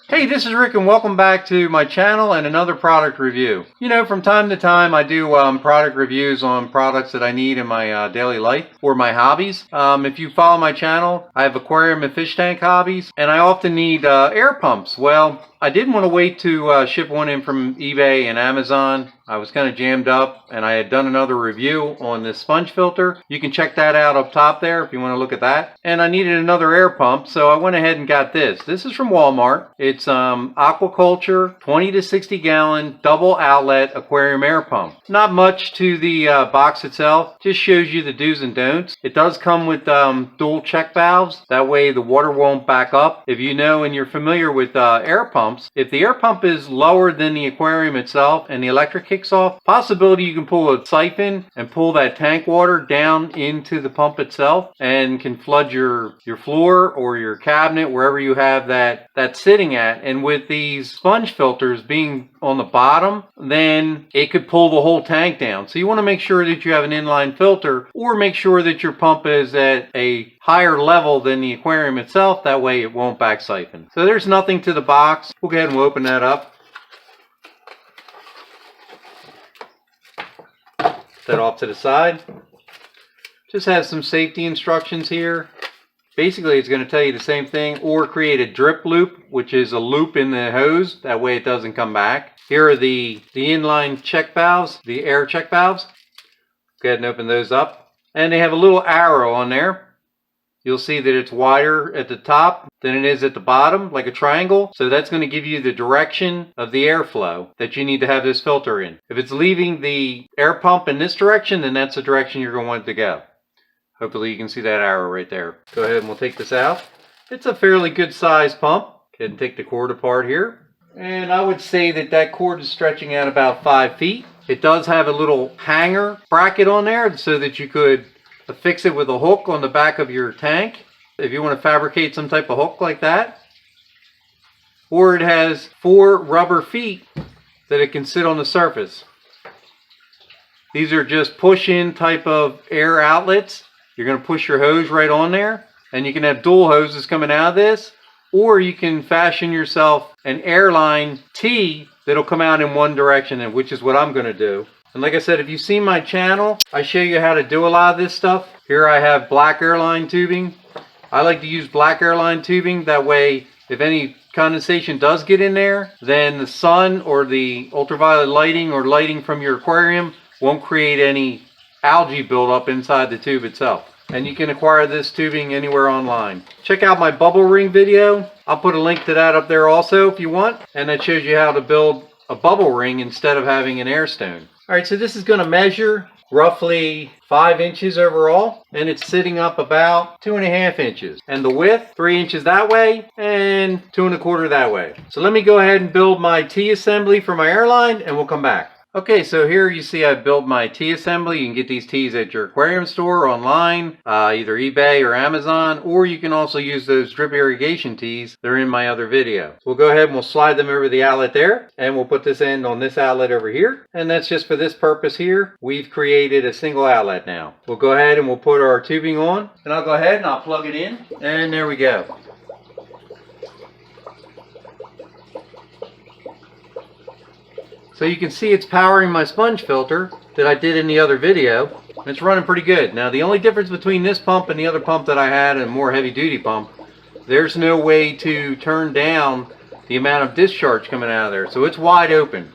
Hey, this is Rick and welcome back to my channel and another product review. You know, from time to time I do product reviews on products that I need in my daily life or my hobbies. If you follow my channel, I have aquarium and fish tank hobbies, and I often need air pumps. Well, I didn't want to wait to ship one in from eBay and Amazon. I was kind of jammed up, and I had done another review on this sponge filter. You can check that out up top there if you want to look at that. And I needed another air pump, so I went ahead and got this. This is from Walmart. It's Aquaculture 20 to 60 gallon double outlet aquarium air pump. Not much to the box itself, just shows you the do's and don'ts. It does come with dual check valves. That way the water won't back up. If you know and you're familiar with air pumps, if the air pump is lower than the aquarium itself and the electric kicks off, possibility you can pull a siphon and pull that tank water down into the pump itself and can flood your floor or your cabinet, wherever you have that sitting at. And with these sponge filters being on the bottom, then it could pull the whole tank down. So you want to make sure that you have an inline filter, or make sure that your pump is at a higher level than the aquarium itself. That way it won't back siphon. So there's nothing to the box. We'll go ahead and we'll open that up. Set off to the side. Just has some safety instructions here. Basically, it's going to tell you the same thing, or create a drip loop, which is a loop in the hose. That way it doesn't come back. Here are the inline check valves, the air check valves. Go ahead and open those up. And they have a little arrow on there. You'll see that it's wider at the top than it is at the bottom, like a triangle. So that's going to give you the direction of the airflow that you need to have this filter in. If it's leaving the air pump in this direction, then that's the direction you're going to want it to go. Hopefully you can see that arrow right there. Go ahead and we'll take this out. It's a fairly good size pump. Go ahead and take the cord apart here. And I would say that cord is stretching out about 5 feet. It does have a little hanger bracket on there so that you could affix it with a hook on the back of your tank if you want to fabricate some type of hook like that. Or it has 4 rubber feet that it can sit on the surface. These are just push-in type of air outlets. You're going to push your hose right on there, and you can have dual hoses coming out of this, or you can fashion yourself an airline T that'll come out in one direction, and which is what I'm going to do. And like I said, if you've seen my channel, I show you how to do a lot of this stuff. Here I have black airline tubing. I like to use black airline tubing. That way, if any condensation does get in there, then the sun or the ultraviolet lighting or lighting from your aquarium won't create any algae buildup inside the tube itself. And you can acquire this tubing anywhere online. Check out my bubble ring video. I'll put a link to that up there also if you want. And that shows you how to build a bubble ring instead of having an air stone. Alright, so this is going to measure roughly 5 inches overall, and it's sitting up about 2.5 inches. And the width, 3 inches that way and 2.25 that way. So let me go ahead and build my T assembly for my airline, and we'll come back. Okay, so here you see I've built my T assembly. You can get these T's at your aquarium store online, either eBay or Amazon, or you can also use those drip irrigation T's. They're in my other video. So we'll go ahead and we'll slide them over the outlet there, and we'll put this end on this outlet over here. And that's just for this purpose here. We've created a single outlet now. We'll go ahead and we'll put our tubing on, and I'll go ahead and I'll plug it in, and there we go. So you can see it's powering my sponge filter that I did in the other video. It's running pretty good. Now the only difference between this pump and the other pump that I had, a more heavy duty pump, there's no way to turn down the amount of discharge coming out of there. So it's wide open.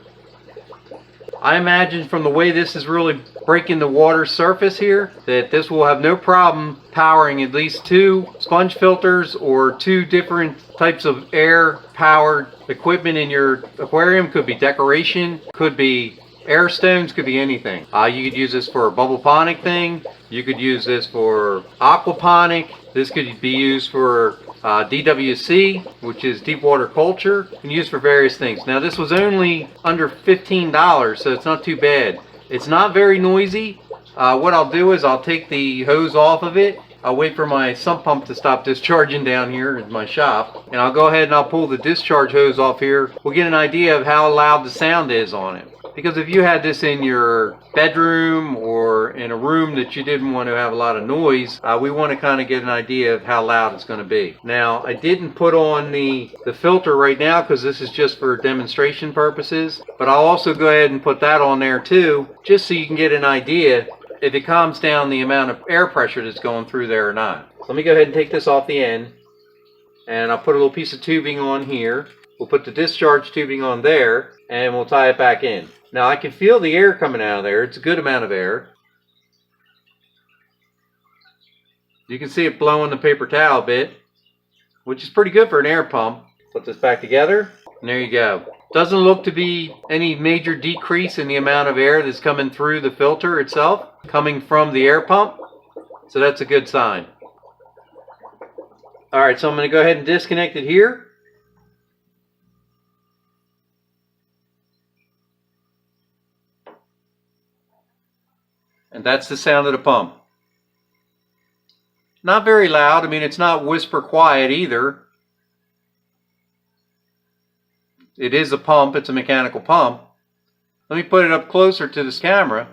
I imagine from the way this is really breaking the water surface here, that this will have no problem powering at least 2 sponge filters or 2 different types of air powered equipment in your aquarium. Could be decoration, could be air stones, could be anything. You could use this for a bubbleponic thing. You could use this for aquaponic. This could be used for DWC, which is deep water culture, and used for various things. Now this was only under $15, so it's not too bad. It's not very noisy. What I'll do is I'll take the hose off of it. I'll wait for my sump pump to stop discharging down here in my shop, and I'll go ahead and I'll pull the discharge hose off here. We'll get an idea of how loud the sound is on it. Because if you had this in your bedroom or in a room that you didn't want to have a lot of noise, we want to kind of get an idea of how loud it's going to be. Now, I didn't put on the filter right now because this is just for demonstration purposes, but I'll also go ahead and put that on there too, just so you can get an idea if it calms down the amount of air pressure that's going through there or not. So let me go ahead and take this off the end, and I'll put a little piece of tubing on here. We'll put the discharge tubing on there, and we'll tie it back in. Now I can feel the air coming out of there. It's a good amount of air. You can see it blowing the paper towel a bit, which is pretty good for an air pump. Put this back together, and there you go. Doesn't look to be any major decrease in the amount of air that's coming through the filter itself, coming from the air pump. So that's a good sign. Alright, so I'm going to go ahead and disconnect it here. And that's the sound of the pump. Not very loud. I mean, it's not whisper quiet either. It is a pump. It's a mechanical pump. Let me put it up closer to this camera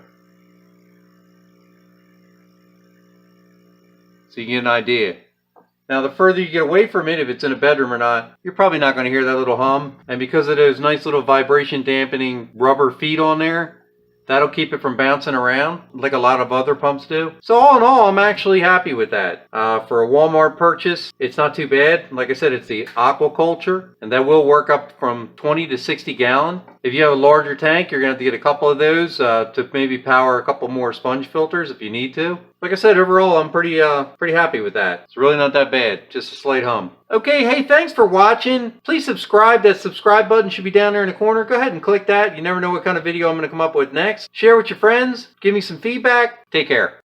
so you get an idea. Now, the further you get away from it, if it's in a bedroom or not, you're probably not going to hear that little hum. And because of those nice little vibration dampening rubber feet on there, that'll keep it from bouncing around like a lot of other pumps do. So all in all, I'm actually happy with that. For a Walmart purchase, it's not too bad. Like I said, it's the Aquaculture, and that will work up from 20 to 60 gallon. If you have a larger tank, you're going to have to get a couple of those to maybe power a couple more sponge filters if you need to. Like I said, overall, I'm pretty happy with that. It's really not that bad, just a slight hum. Okay, hey, thanks for watching. Please subscribe. That subscribe button should be down there in the corner. Go ahead and click that. You never know what kind of video I'm going to come up with next. Share with your friends. Give me some feedback. Take care.